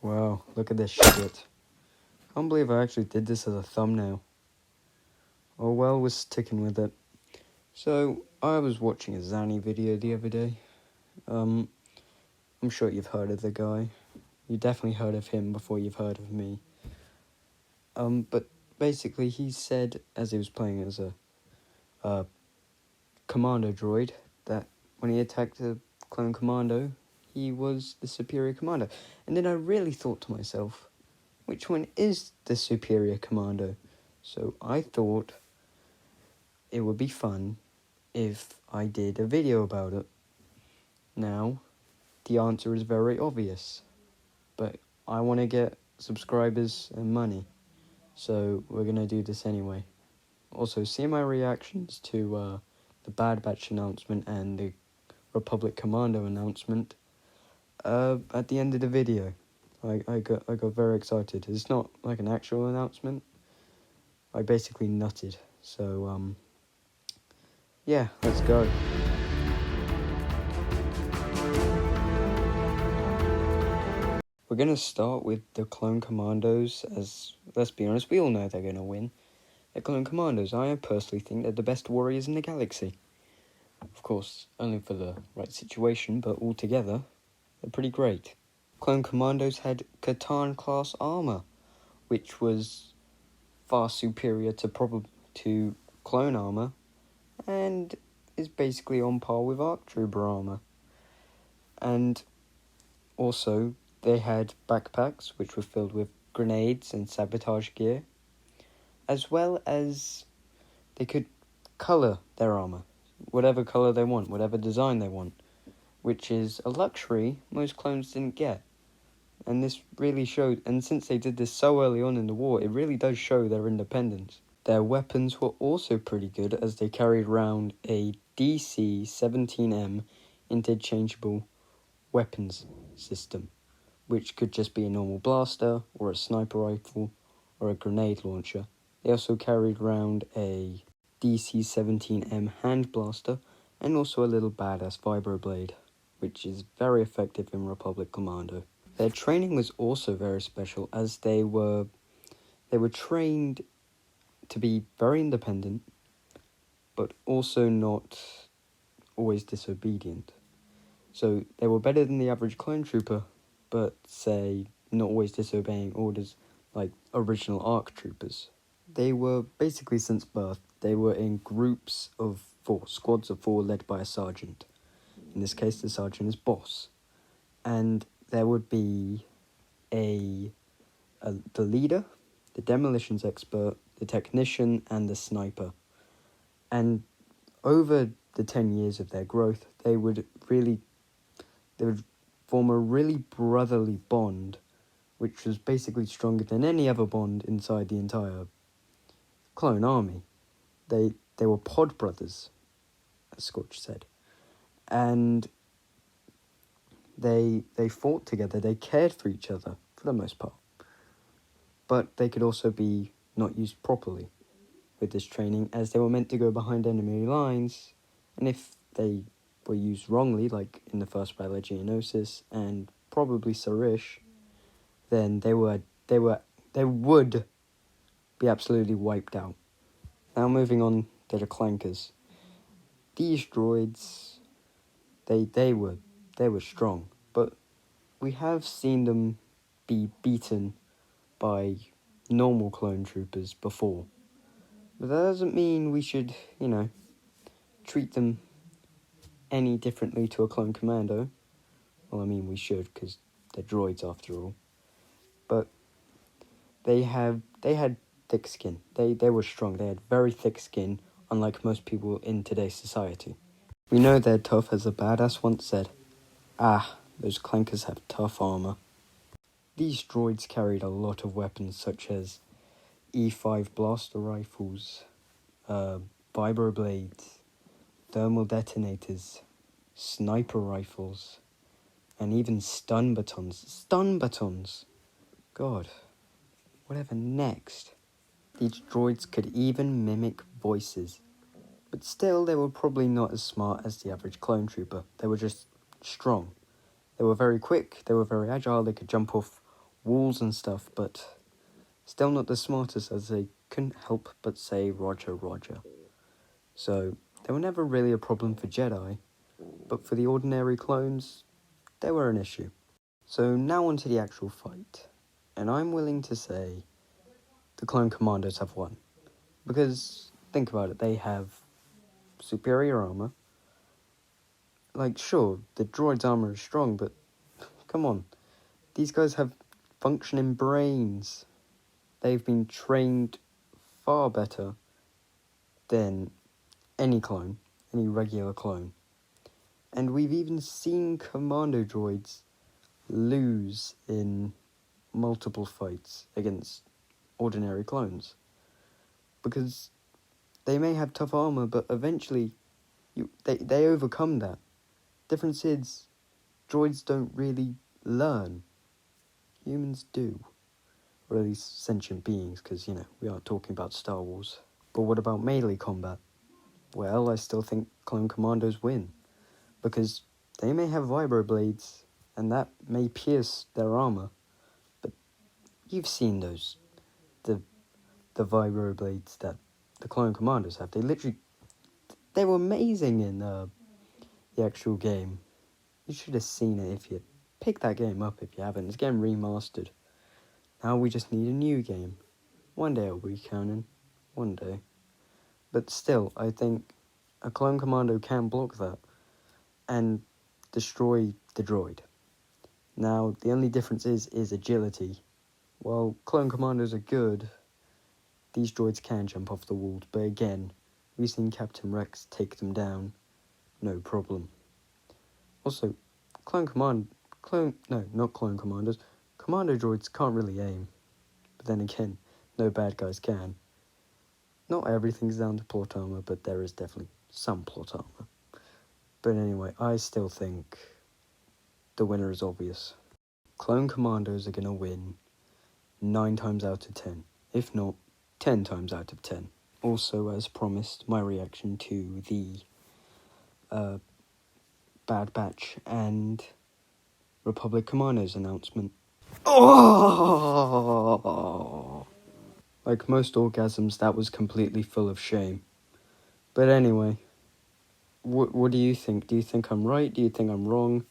Wow, look at this shit. Can't believe I actually did this as a thumbnail. Oh well, we're sticking with it. So, I was watching a Zanny video the other day. I'm sure you've heard of the guy. You definitely heard of him before you've heard of me. But basically he said, as he was playing as a Commando droid, that when he attacked a clone Commando, he was the superior Commando. And then I really thought to myself, which one is the superior Commando? So I thought it would be fun if I did a video about it. Now, the answer is very obvious, but I want to get subscribers and money, so we're going to do this anyway. Also, see my reactions to the Bad Batch announcement and the Republic Commando announcement at the end of the video. I got very excited. It's not like an actual announcement. I basically nutted. So yeah, let's go. We're gonna start with the Clone Commandos, as, let's be honest, we all know they're gonna win. The Clone Commandos, I personally think they're the best warriors in the galaxy. Of course, only for the right situation, but altogether, they're pretty great. Clone Commandos had Catan-class armor, which was far superior to clone armor, and is basically on par with ARC Trooper armor. And also, they had backpacks, which were filled with grenades and sabotage gear, as well as they could colour their armor, whatever colour they want, whatever design they want, which is a luxury most clones didn't get. And this really showed, and since they did this so early on in the war, it really does show their independence. Their weapons were also pretty good, as they carried around a DC-17M interchangeable weapons system, which could just be a normal blaster, or a sniper rifle, or a grenade launcher. They also carried around a DC-17M hand blaster, and also a little badass vibroblade, which is very effective in Republic Commando. Their training was also very special, as they were trained to be very independent, but also not always disobedient. So they were better than the average clone trooper, but say not always disobeying orders like original ARC troopers. They were basically, since birth, they were in groups of 4, squads of 4 led by a sergeant. In this case, the sergeant is boss. And there would be the leader, the demolitions expert, the technician, and the sniper. And over the 10 years of their growth, they would form a really brotherly bond, which was basically stronger than any other bond inside the entire clone army. They were pod brothers, as Scorch said. And they fought together, they cared for each other, for the most part. But they could also be not used properly with this training, as they were meant to go behind enemy lines, and if they were used wrongly, like in the first battle of Geonosis and probably Sarish, then they would be absolutely wiped out. Now moving on to the Clankers. These droids, they were strong, but we have seen them be beaten by normal clone troopers before. But that doesn't mean we should, treat them any differently to a clone commando. Well, I mean, we should, because they're droids after all. But they had thick skin. They were strong. They had very thick skin, unlike most people in today's society. We know they're tough, as a badass once said. Those clankers have tough armor. These droids carried a lot of weapons, such as E5 blaster rifles, vibroblades, thermal detonators, sniper rifles, and even stun batons. Stun batons! God, whatever next? These droids could even mimic voices. But still, they were probably not as smart as the average clone trooper. They were just strong. They were very quick, they were very agile, they could jump off walls and stuff, but still not the smartest, as they couldn't help but say Roger, Roger. So they were never really a problem for Jedi, but for the ordinary clones, they were an issue. So now on to the actual fight, and I'm willing to say the Clone Commandos have won. Because, think about it, they have superior armor. Like, sure, the droid's armor is strong, but come on. These guys have functioning brains. They've been trained far better than any clone, any regular clone. And we've even seen commando droids lose in multiple fights against ordinary clones. Because they may have tough armor, but eventually they overcome that. Difference is, droids don't really learn. Humans do. Or at least sentient beings, because, we are talking about Star Wars. But what about melee combat? Well, I still think Clone Commandos win. Because they may have vibroblades, and that may pierce their armor. But you've seen those. The vibroblades that the Clone Commandos have. They were amazing in the actual game. You should have seen it if you pick that game up if you haven't. It's getting remastered. Now we just need a new game. One day it'll be canon. One day. But still, I think a Clone Commando can block that and destroy the droid. Now, the only difference is agility. While Clone Commandos are good, these droids can jump off the walls, but again, we've seen Captain Rex take them down, no problem. Also, Commando droids can't really aim. But then again, no bad guys can. Not everything's down to plot armor, but there is definitely some plot armor. But anyway, I still think the winner is obvious. Clone Commandos are going to win 9 times out of 10, if not 10 times out of 10. Also, as promised, my reaction to the Bad Batch and Republic Commandos announcement. Oh! Like most orgasms, that was completely full of shame. But anyway, what do you think? Do you think I'm right? Do you think I'm wrong?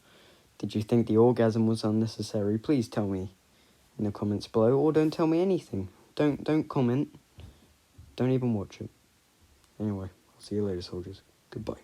Did you think the orgasm was unnecessary? Please tell me in the comments below, or don't tell me anything. Don't comment. Don't even watch it. Anyway, I'll see you later, soldiers. Goodbye.